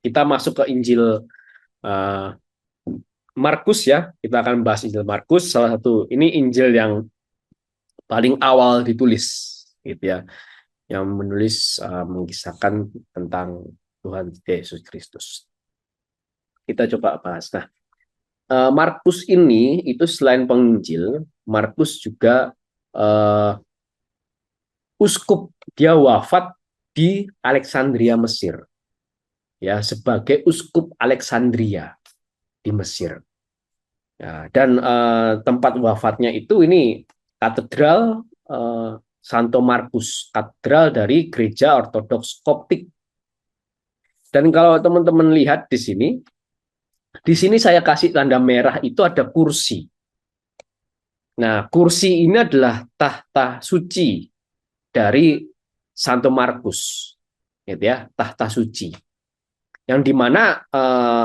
Kita masuk ke Injil uh, Markus ya. Kita akan bahas Injil Markus. Salah satu ini Injil yang paling awal ditulis, gitu ya, yang menulis mengisahkan tentang Tuhan Yesus Kristus. Kita coba bahas. Nah, Markus ini itu selain penginjil, Markus juga uh, uskup. Dia wafat di Alexandria, Mesir, ya, sebagai uskup Alexandria di Mesir. Ya, dan tempat wafatnya itu ini katedral Santo Markus, katedral dari Gereja Ortodoks Koptik. Dan kalau teman-teman lihat di sini saya kasih tanda merah itu ada kursi. Nah, kursi ini adalah tahta suci dari Santo Markus, gitu ya, tahta suci. Yang dimana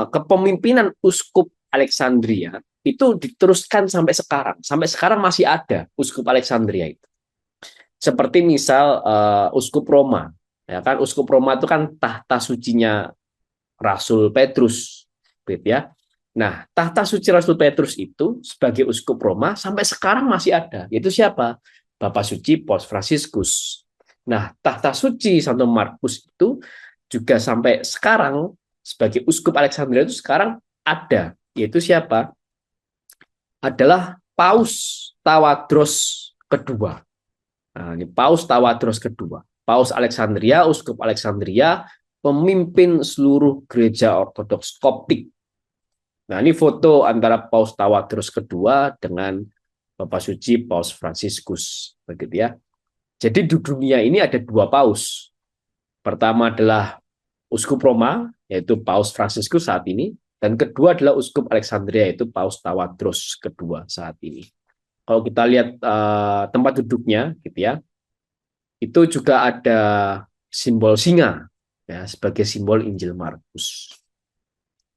kepemimpinan Uskup Alexandria itu diteruskan sampai sekarang. Sampai sekarang masih ada Uskup Alexandria itu. Seperti misal Uskup Roma, ya kan? Uskup Roma itu kan tahta sucinya Rasul Petrus, gitu ya. Nah, tahta suci Rasul Petrus itu sebagai uskup Roma sampai sekarang masih ada. Yaitu siapa? Bapak Suci Paus Fransiskus. Nah, tahta suci Santo Markus itu juga sampai sekarang sebagai uskup Alexandria itu sekarang ada. Yaitu siapa? Adalah Paus Tawadros kedua. Nah, ini Paus Tawadros kedua. Paus Alexandria, uskup Alexandria, pemimpin seluruh gereja Ortodoks Koptik. Nah, ini foto antara Paus Tawadros kedua dengan Bapak Suci Paus Fransiskus, begitu ya. Jadi di dunia ini ada dua paus. Pertama adalah Uskup Roma, yaitu Paus Fransiskus saat ini, dan kedua adalah Uskup Alexandria, yaitu Paus Tawadros kedua saat ini. Kalau kita lihat tempat duduknya, gitu ya, itu juga ada simbol singa, ya, sebagai simbol Injil Markus.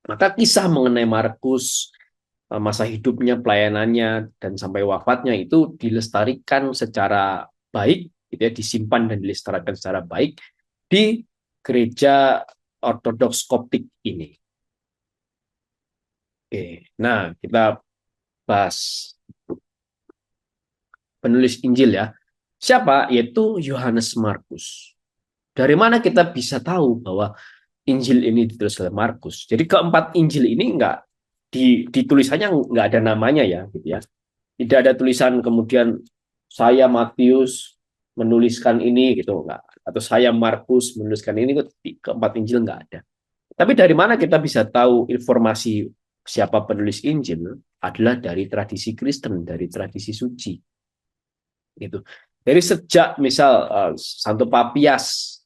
Maka kisah mengenai Markus, masa hidupnya, pelayanannya, dan sampai wafatnya itu dilestarikan secara baik, gitu ya, disimpan dan dilestarikan secara baik di gereja Ortodoks Koptik ini. Oke, nah kita bahas penulis Injil ya. Siapa? Yaitu Yohanes Markus. Dari mana kita bisa tahu bahwa Injil ini ditulis oleh Markus? Jadi keempat Injil ini enggak di tulisannya nggak ada namanya ya, gitu ya. Tidak ada tulisan kemudian saya Matius menuliskan ini gitu enggak, atau saya Markus menuliskan ini, keempat Injil enggak ada. Tapi dari mana kita bisa tahu informasi siapa penulis Injil? Adalah dari tradisi Kristen, dari tradisi suci gitu. Dari sejak misal Santo Papias,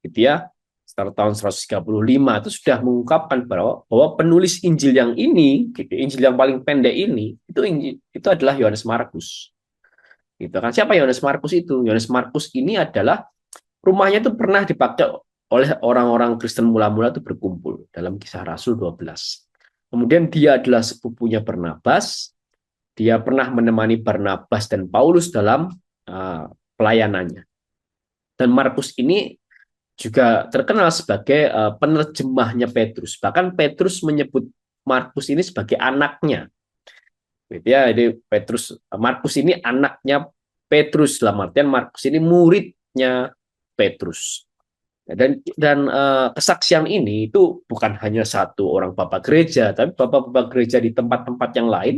gitu ya, sekitar tahun 135 itu sudah mengungkapkan bahwa penulis Injil yang ini, gitu, Injil yang paling pendek ini, itu adalah Yohanes Markus. Gitu kan? Siapa Yohanes Markus itu? Yohanes Markus ini adalah rumahnya itu pernah dipakai oleh orang-orang Kristen mula-mula itu berkumpul dalam Kisah Rasul 12. Kemudian dia adalah sepupunya Barnabas. Dia pernah menemani Barnabas dan Paulus dalam pelayanannya. Dan Markus ini juga terkenal sebagai penerjemahnya Petrus. Bahkan Petrus menyebut Markus ini sebagai anaknya. Gitu ya, jadi Markus ini anaknya Petrus, dalam artian Markus ini muridnya Petrus. Dan kesaksian ini itu bukan hanya satu orang bapak gereja, tapi bapak-bapak gereja di tempat-tempat yang lain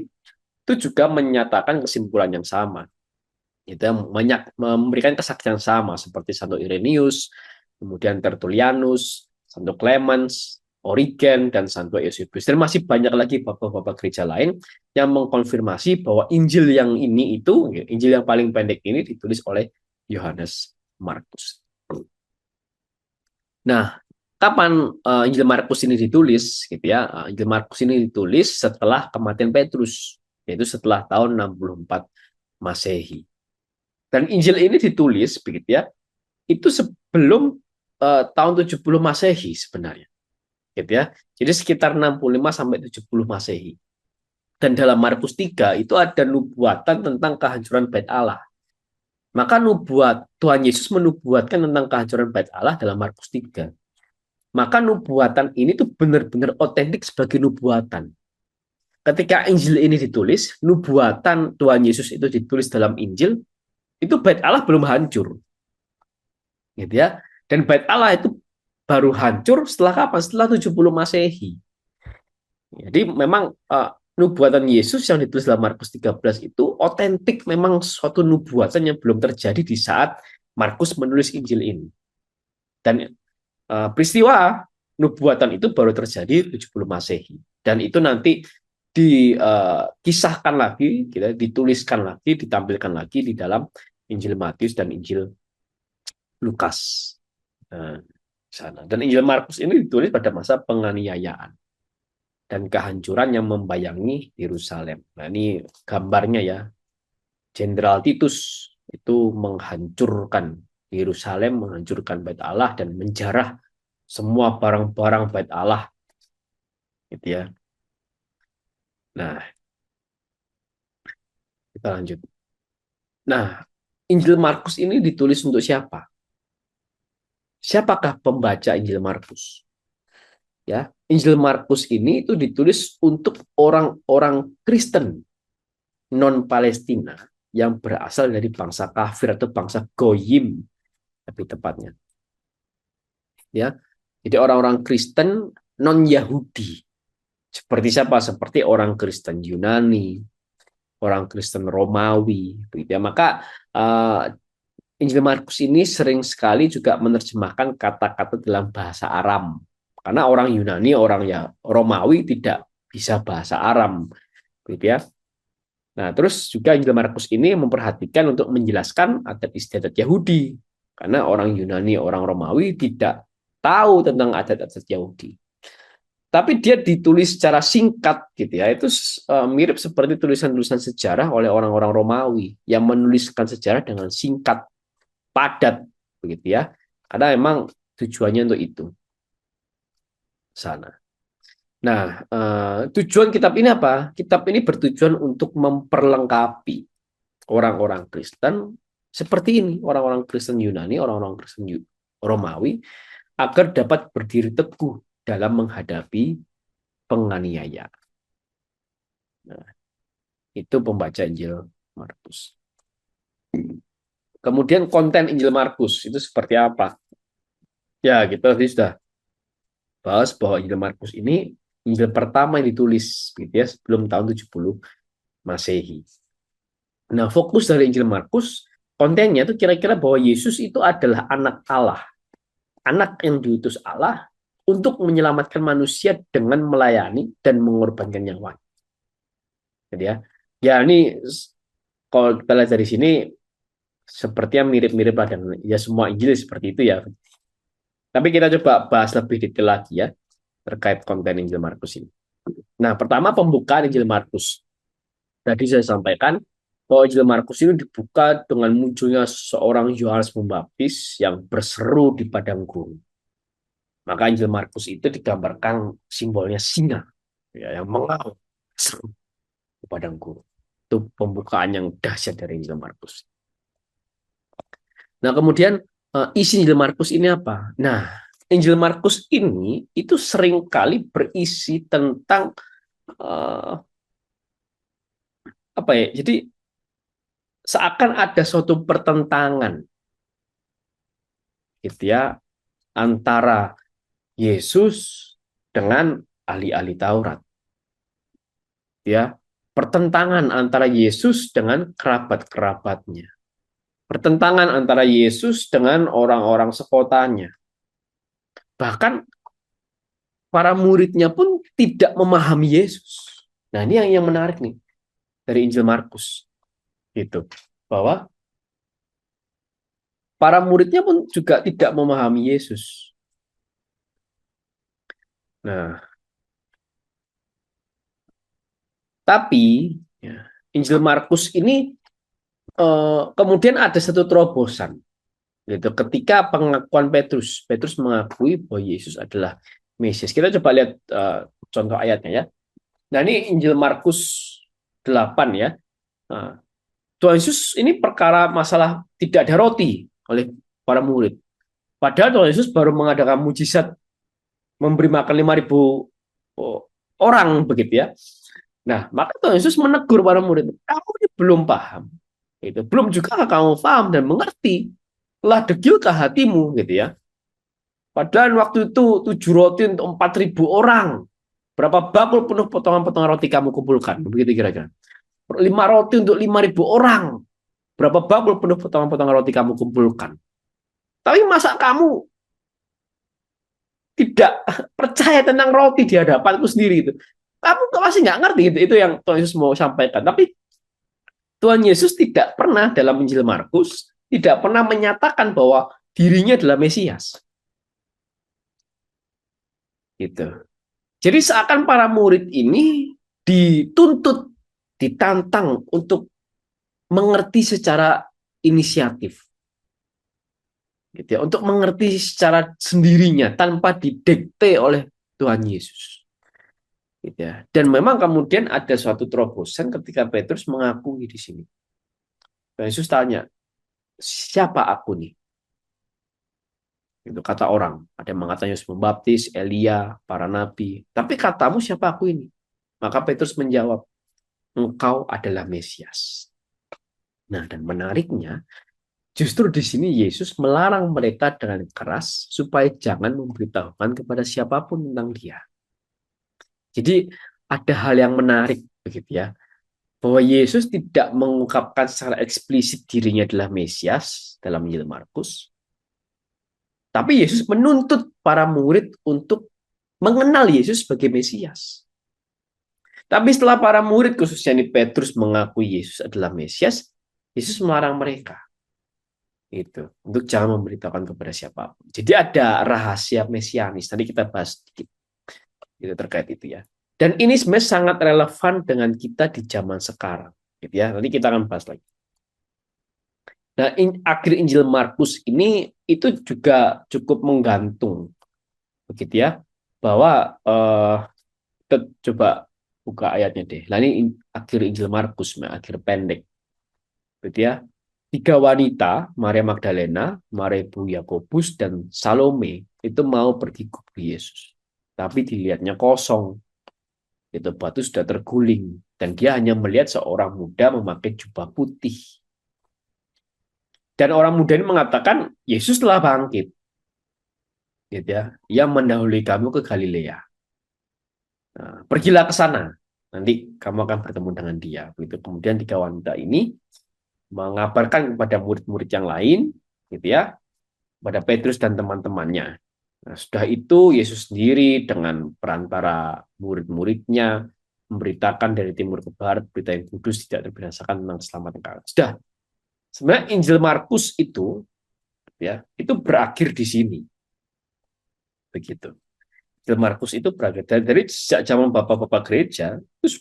itu juga menyatakan kesimpulan yang sama. Itu memberikan kesaksian sama seperti Santo Irenaeus, kemudian Tertullianus, Santo Clemens, Origen, dan Santo Eusebius. Dan masih banyak lagi bapak-bapak gereja lain yang mengkonfirmasi bahwa Injil yang ini itu, Injil yang paling pendek ini ditulis oleh Yohanes Markus. Nah, kapan Injil Markus ini ditulis? Gitu ya, Injil Markus ini ditulis setelah kematian Petrus, yaitu setelah tahun 64 Masehi. Dan Injil ini ditulis begitu ya, itu sebelum tahun 70 Masehi sebenarnya. Gitu ya. Jadi sekitar 65 sampai 70 Masehi. Dan dalam Markus 3 itu ada nubuatan tentang kehancuran Bait Allah. Maka nubuat Tuhan Yesus menubuatkan tentang kehancuran Bait Allah dalam Markus 3. Maka nubuatan ini tuh benar-benar otentik sebagai nubuatan. Ketika Injil ini ditulis, nubuatan Tuhan Yesus itu ditulis dalam Injil, itu bait Allah belum hancur, gitu ya. Dan bait Allah itu baru hancur setelah kapan? Setelah 70 Masehi. Jadi memang nubuatan Yesus yang ditulis dalam Markus 13 itu otentik, memang suatu nubuatan yang belum terjadi di saat Markus menulis Injil ini. Dan peristiwa nubuatan itu baru terjadi 70 Masehi. Dan itu nanti dikisahkan lagi, gitu, dituliskan lagi, ditampilkan lagi di dalam Injil Matius dan Injil Lukas. Nah, sana. Dan Injil Markus ini ditulis pada masa penganiayaan dan kehancuran yang membayangi Yerusalem. Nah, ini gambarnya ya. Jenderal Titus itu menghancurkan Yerusalem, menghancurkan Bait Allah dan menjarah semua barang-barang Bait Allah, gitu ya. Nah, kita lanjut. Nah, Injil Markus ini ditulis untuk siapa? Siapakah pembaca Injil Markus? Ya, Injil Markus ini itu ditulis untuk orang-orang Kristen non-Palestina yang berasal dari bangsa kafir atau bangsa Goyim, lebih tepatnya. Ya, jadi orang-orang Kristen non-Yahudi. Seperti siapa? Seperti orang Kristen Yunani, orang Kristen Romawi, begitu ya. Maka Injil Markus ini sering sekali juga menerjemahkan kata-kata dalam bahasa Aram. Karena orang Yunani, orang ya Romawi tidak bisa bahasa Aram, gitu ya. Nah, terus juga Injil Markus ini memperhatikan untuk menjelaskan adat istiadat Yahudi. Karena orang Yunani, orang Romawi tidak tahu tentang adat-adat Yahudi. Tapi dia ditulis secara singkat gitu ya. Itu mirip seperti tulisan-tulisan sejarah oleh orang-orang Romawi yang menuliskan sejarah dengan singkat, padat begitu ya. Karena memang tujuannya untuk itu. Sana. Nah, tujuan kitab ini apa? Kitab ini bertujuan untuk memperlengkapi orang-orang Kristen seperti ini, orang-orang Kristen Yunani, orang-orang Kristen Romawi, agar dapat berdiri teguh dalam menghadapi penganiayaan. Nah, itu pembaca Injil Markus. Kemudian konten Injil Markus itu seperti apa? Ya, kita tadi sudah bahas bahwa Injil Markus ini Injil pertama yang ditulis gitu ya, sebelum tahun 70 Masehi. Nah, fokus dari Injil Markus kontennya itu kira-kira bahwa Yesus itu adalah anak Allah, anak yang diutus Allah untuk menyelamatkan manusia dengan melayani dan mengorbankan nyawa. Jadi ya, ya ini kalau kita lihat dari sini sepertinya mirip-mirip lah dengan ya semua Injil seperti itu ya. Tapi kita coba bahas lebih detail lagi ya terkait konten Injil Markus ini. Nah, pertama pembukaan Injil Markus. Tadi saya sampaikan bahwa Injil Markus ini dibuka dengan munculnya seorang Yohanes Pembaptis yang berseru di padang gurun. Maka Injil Markus itu digambarkan simbolnya singa ya, yang mengaum seru di padang gurun. Itu pembukaan yang dahsyat dari Injil Markus. Nah, kemudian isi Injil Markus ini apa? Nah, Injil Markus ini itu seringkali berisi tentang apa ya? Jadi seakan ada suatu pertentangan gitu ya antara Yesus dengan ahli-ahli Taurat. Ya, pertentangan antara Yesus dengan kerabat-kerabatnya. Pertentangan antara Yesus dengan orang-orang sekotanya. Bahkan para muridnya pun tidak memahami Yesus. Nah, ini yang menarik nih dari Injil Markus. Gitu. Bahwa para muridnya pun juga tidak memahami Yesus. Nah, tapi ya, Injil Markus ini kemudian ada satu terobosan. Gitu. Ketika pengakuan Petrus, Petrus mengakui bahwa Yesus adalah Mesias. Kita coba lihat contoh ayatnya ya. Nah, ini Injil Markus 8 ya. Nah, Tuhan Yesus ini perkara masalah tidak ada roti oleh para murid. Padahal Tuhan Yesus baru mengadakan mujizat memberi makan 5.000 orang begitu ya. Nah, maka Tuhan Yesus menegur para murid, kamu ini belum paham. Itu belum juga kamu paham dan mengerti. Telah degilkah hatimu gitu ya. Padahal waktu itu 7 roti untuk 4.000 orang. Berapa bakul penuh potongan-potongan roti kamu kumpulkan? Begitu kira-kira. 5 roti untuk 5.000 orang. Berapa bakul penuh potongan-potongan roti kamu kumpulkan? Tapi masa kamu tidak percaya tentang roti di hadapanku sendiri itu? Kamu masih nggak ngerti itu yang Tuhan Yesus mau sampaikan. Tapi Tuhan Yesus tidak pernah dalam Injil Markus tidak pernah menyatakan bahwa dirinya adalah Mesias. Gitu. Jadi seakan para murid ini dituntut, ditantang untuk mengerti secara inisiatif. Gitu ya, untuk mengerti secara sendirinya tanpa didikte oleh Tuhan Yesus. Gitu ya. Dan memang kemudian ada suatu terobosan ketika Petrus mengakui di sini. Tuhan Yesus tanya, siapa aku nih? Itu kata orang. Ada yang mengatakan Yesus Pembaptis, Elia, para nabi. Tapi katamu siapa aku ini? Maka Petrus menjawab, engkau adalah Mesias. Nah, dan menariknya, justru di sini Yesus melarang mereka dengan keras supaya jangan memberitahukan kepada siapapun tentang dia. Jadi ada hal yang menarik begitu ya, bahwa Yesus tidak mengungkapkan secara eksplisit dirinya adalah Mesias dalam Injil Markus, tapi Yesus menuntut para murid untuk mengenal Yesus sebagai Mesias. Tapi setelah para murid, khususnya ini Petrus, mengakui Yesus adalah Mesias, Yesus melarang mereka itu untuk jangan memberitahukan kepada siapapun. Jadi ada rahasia mesianis. Nanti kita bahas sedikit itu terkait itu ya. Dan ini sebenarnya sangat relevan dengan kita di zaman sekarang, gitu ya. Nanti kita akan bahas lagi. Nah, akhir Injil Markus ini itu juga cukup menggantung, begitu ya, bahwa kita coba buka ayatnya deh. Nah, ini akhir Injil Markus, akhir pendek, begitu ya. 3 wanita, Maria Magdalena, Maria Ibu Yakobus, dan Salome itu mau pergi ke Yesus. Tapi dilihatnya kosong. Itu batu sudah terguling. Dan dia hanya melihat seorang muda memakai jubah putih. Dan orang muda ini mengatakan, Yesus telah bangkit. Gitu ya. Ia mendahului kamu ke Galilea. Nah, pergilah ke sana. Nanti kamu akan bertemu dengan dia. Begitu. Kemudian 3 wanita ini mengabarkan kepada murid-murid yang lain, gitu ya, pada Petrus dan teman-temannya. Nah, sudah itu Yesus sendiri dengan perantara murid-muridnya memberitakan dari timur ke barat berita yang kudus tidak terbinasakan tentang keselamatan kalian. Sudah. Sebenarnya Injil Markus itu ya, itu berakhir di sini. Begitu. Injil Markus itu berakhir dari sejak zaman bapak-bapak gereja itu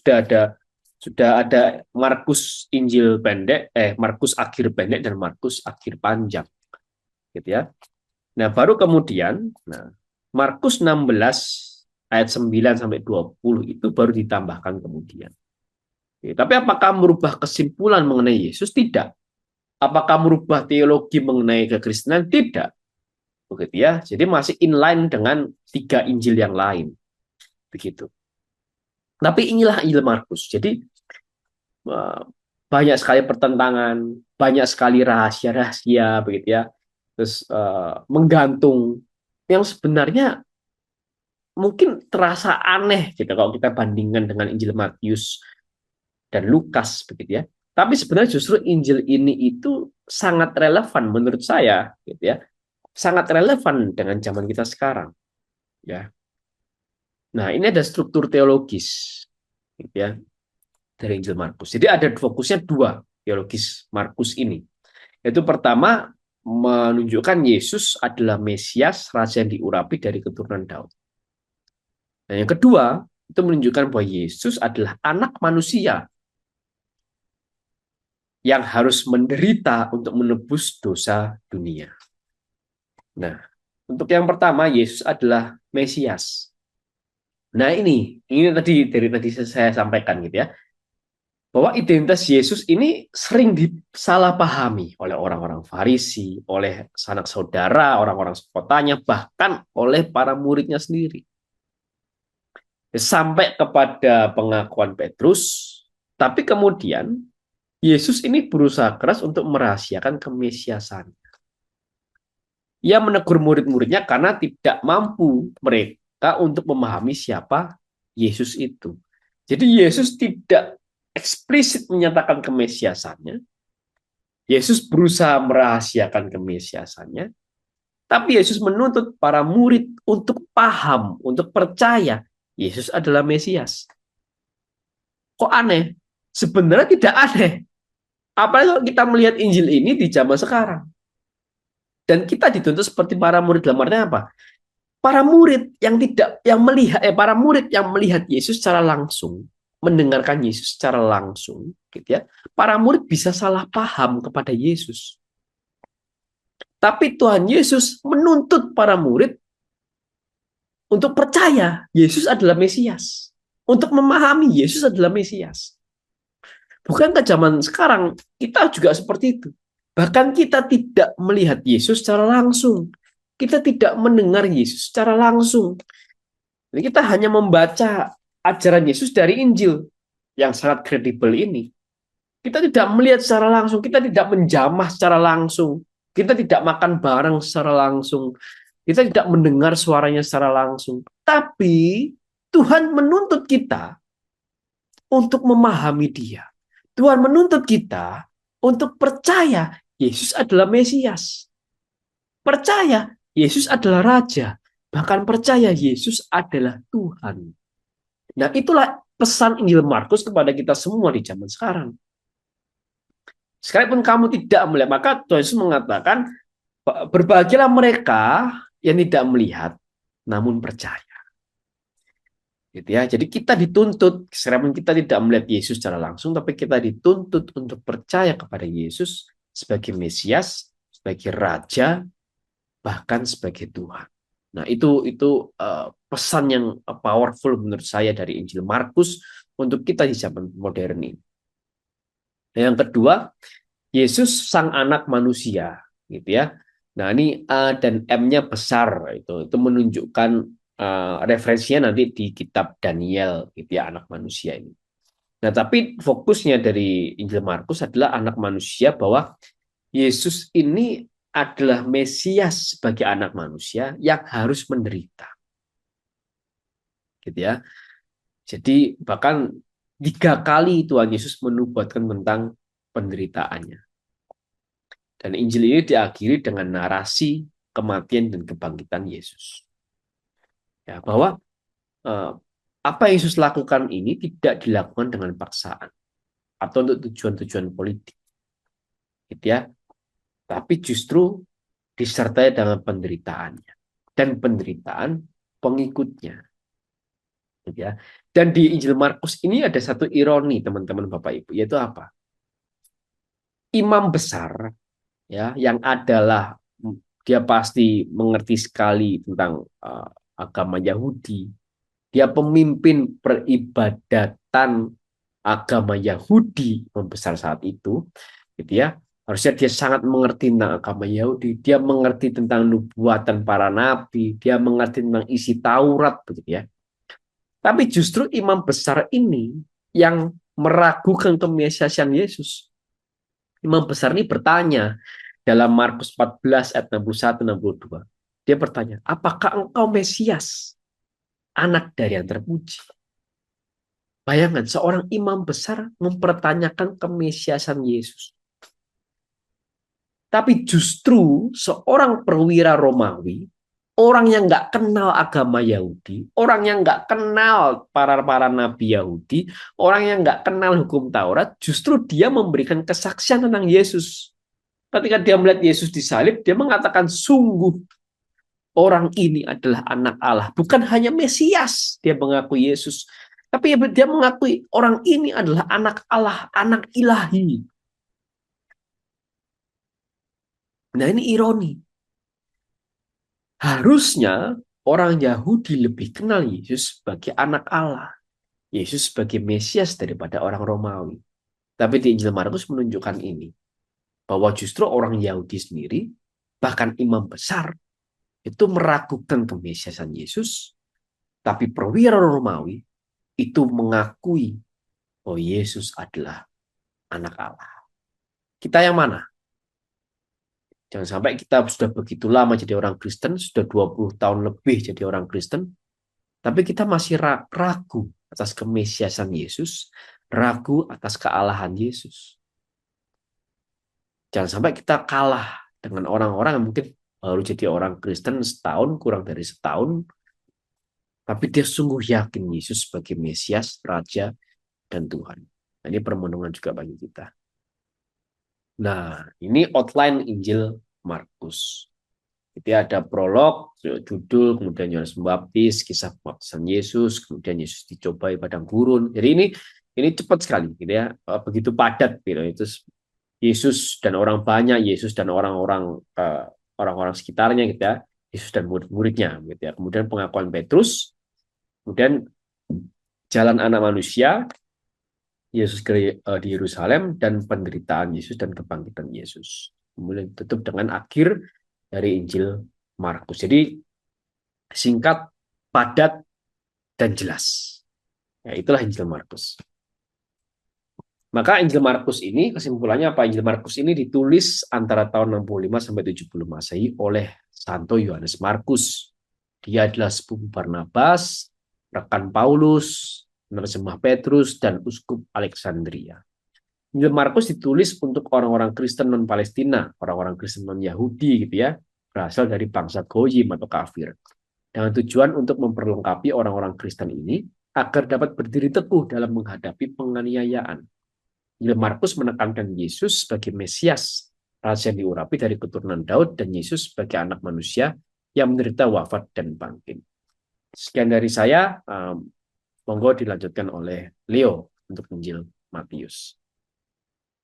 sudah ada Markus Injil pendek, Markus akhir pendek dan Markus akhir panjang, gitu ya. Nah, baru kemudian, Markus 16 ayat 9 sampai 20 itu baru ditambahkan kemudian. Oke, tapi apakah merubah kesimpulan mengenai Yesus? Tidak. Apakah merubah teologi mengenai kekristenan? Tidak. Begitu ya. Jadi masih inline dengan 3 Injil yang lain. Begitu. Tapi inilah Injil Markus. Jadi banyak sekali pertentangan, banyak sekali rahasia-rahasia begitu ya. Terus menggantung yang sebenarnya mungkin terasa aneh gitu kalau kita bandingkan dengan Injil Matius dan Lukas begitu ya. Tapi sebenarnya justru Injil ini itu sangat relevan menurut saya gitu ya. Sangat relevan dengan zaman kita sekarang ya. Nah, ini ada struktur teologis gitu ya dari Injil Markus. Jadi ada fokusnya 2 teologis Markus ini. Yaitu pertama menunjukkan Yesus adalah Mesias, raja yang diurapi dari keturunan Daud. Dan yang kedua, itu menunjukkan bahwa Yesus adalah anak manusia yang harus menderita untuk menebus dosa dunia. Nah, untuk yang pertama, Yesus adalah Mesias. Nah, ini tadi dari tadi saya sampaikan gitu ya. bahwa identitas Yesus ini sering disalahpahami oleh orang-orang Farisi, oleh sanak saudara, orang-orang sekotanya, bahkan oleh para muridnya sendiri. Sampai kepada pengakuan Petrus, tapi kemudian Yesus ini berusaha keras untuk merahasiakan kemesiasan. Ia menegur murid-muridnya karena tidak mampu mereka untuk memahami siapa Yesus itu. Jadi Yesus tidak eksplisit menyatakan kemesiasannya. Yesus berusaha merahasiakan kemesiasannya. Tapi Yesus menuntut para murid untuk paham, untuk percaya Yesus adalah Mesias. Kok aneh? Sebenarnya tidak aneh. Apalagi kalau kita melihat Injil ini di zaman sekarang. Dan kita dituntut seperti para murid, dalam artinya apa? Para murid para murid yang melihat Yesus secara langsung, mendengarkan Yesus secara langsung, gitu ya. Para murid bisa salah paham kepada Yesus. Tapi Tuhan Yesus menuntut para murid untuk percaya Yesus adalah Mesias, untuk memahami Yesus adalah Mesias. Bukankah zaman sekarang kita juga seperti itu? Bahkan kita tidak melihat Yesus secara langsung. Kita tidak mendengar Yesus secara langsung. Jadi kita hanya membaca ajaran Yesus dari Injil yang sangat kredibel ini. Kita tidak melihat secara langsung, kita tidak menjamah secara langsung, kita tidak makan bareng secara langsung, kita tidak mendengar suaranya secara langsung. Tapi Tuhan menuntut kita untuk memahami Dia. Tuhan menuntut kita untuk percaya Yesus adalah Mesias. Percaya Yesus adalah Raja. Bahkan percaya Yesus adalah Tuhan. Nah, itulah pesan Injil Markus kepada kita semua di zaman sekarang. Sekalipun kamu tidak melihat, maka Tuhan Yesus mengatakan, berbahagialah mereka yang tidak melihat, namun percaya. Gitu ya. Jadi kita dituntut, sekalipun kita tidak melihat Yesus secara langsung, tapi kita dituntut untuk percaya kepada Yesus sebagai Mesias, sebagai Raja, bahkan sebagai Tuhan. Nah, itu pesan yang powerful menurut saya dari Injil Markus untuk kita di zaman modern ini. Nah, yang kedua, Yesus sang anak manusia, gitu ya. Nah, ini A dan M-nya besar, itu menunjukkan referensinya nanti di kitab Daniel, gitu ya, anak manusia ini. Nah, tapi fokusnya dari Injil Markus adalah anak manusia, bahwa Yesus ini adalah Mesias sebagai anak manusia yang harus menderita. Gitu ya. Jadi bahkan 3 kali Tuhan Yesus menubuatkan tentang penderitaannya. Dan Injil ini diakhiri dengan narasi kematian dan kebangkitan Yesus. Ya, bahwa apa yang Yesus lakukan ini tidak dilakukan dengan paksaan atau untuk tujuan-tujuan politik. Gitu ya. Tapi justru disertai dengan penderitaannya dan penderitaan pengikutnya. Gitu ya. Dan di Injil Markus ini ada satu ironi, teman-teman Bapak Ibu, yaitu apa? Imam besar, ya, yang adalah, dia pasti mengerti sekali tentang agama Yahudi. Dia pemimpin peribadatan agama Yahudi membesar saat itu, gitu ya. Harusnya dia sangat mengerti tentang agama Yahudi, dia mengerti tentang nubuatan para nabi, dia mengerti tentang isi Taurat, begitu ya. Tapi justru imam besar ini yang meragukan kemesiasan Yesus. Imam besar ini bertanya dalam Markus 14 ayat 61-62. Dia bertanya, apakah engkau Mesias, anak dari yang terpuji? Bayangkan, seorang imam besar mempertanyakan kemesiasan Yesus. Tapi justru seorang perwira Romawi, orang yang nggak kenal agama Yahudi, orang yang nggak kenal para nabi Yahudi, orang yang nggak kenal hukum Taurat, justru dia memberikan kesaksian tentang Yesus. Ketika dia melihat Yesus disalib, dia mengatakan, sungguh orang ini adalah anak Allah. Bukan hanya Mesias, dia mengakui Yesus. Tapi dia mengakui orang ini adalah anak Allah, anak ilahi. Nah, ini ironi. Harusnya orang Yahudi lebih kenal Yesus sebagai anak Allah, Yesus sebagai Mesias daripada orang Romawi. Tapi di Injil Markus menunjukkan ini, bahwa justru orang Yahudi sendiri, bahkan imam besar, itu meragukan kemesiasan Yesus, tapi perwira Romawi itu mengakui bahwa Yesus adalah anak Allah. Kita yang mana? Jangan sampai kita sudah begitu lama jadi orang Kristen, sudah 20 tahun lebih jadi orang Kristen, tapi kita masih ragu atas kemesiasan Yesus, ragu atas kealahan Yesus. Jangan sampai kita kalah dengan orang-orang yang mungkin baru jadi orang Kristen setahun, kurang dari setahun, tapi dia sungguh yakin Yesus sebagai Mesias, Raja, dan Tuhan. Nah, ini permenungan juga bagi kita. Nah, ini outline Injil Markus. Jadi ada prolog, judul, kemudian Yohanes Pembaptis, kisah pembaptisan Yesus, kemudian Yesus dicobai padang gurun. Jadi ini cepat sekali, gitu ya, begitu padat, gitu. Itu Yesus dan orang banyak, Yesus dan orang-orang orang-orang sekitarnya, gitu ya, Yesus dan murid-muridnya, gitu ya. Kemudian pengakuan Petrus, kemudian jalan anak manusia, Yesus di Yerusalem, dan penderitaan Yesus dan kebangkitan Yesus. Kemudian tutup dengan akhir dari Injil Markus. Jadi singkat, padat, dan jelas. Ya, itulah Injil Markus. Maka Injil Markus ini, kesimpulannya apa? Injil Markus ini ditulis antara tahun 65 sampai 70 Masehi oleh Santo Yohanes Markus. Dia adalah sepupu Barnabas, rekan Paulus, penerjemah Petrus, dan uskup Alexandria. Injil Markus ditulis untuk orang-orang Kristen non-Palestina, orang-orang Kristen non-Yahudi gitu ya, berasal dari bangsa Goyim atau kafir. Dengan tujuan untuk memperlengkapi orang-orang Kristen ini agar dapat berdiri teguh dalam menghadapi penganiayaan. Injil Markus menekankan Yesus sebagai Mesias, raja yang diurapi dari keturunan Daud, dan Yesus sebagai anak manusia yang menderita wafat dan bangkit. Sekian dari saya, monggo dilanjutkan oleh Leo untuk Injil Matius.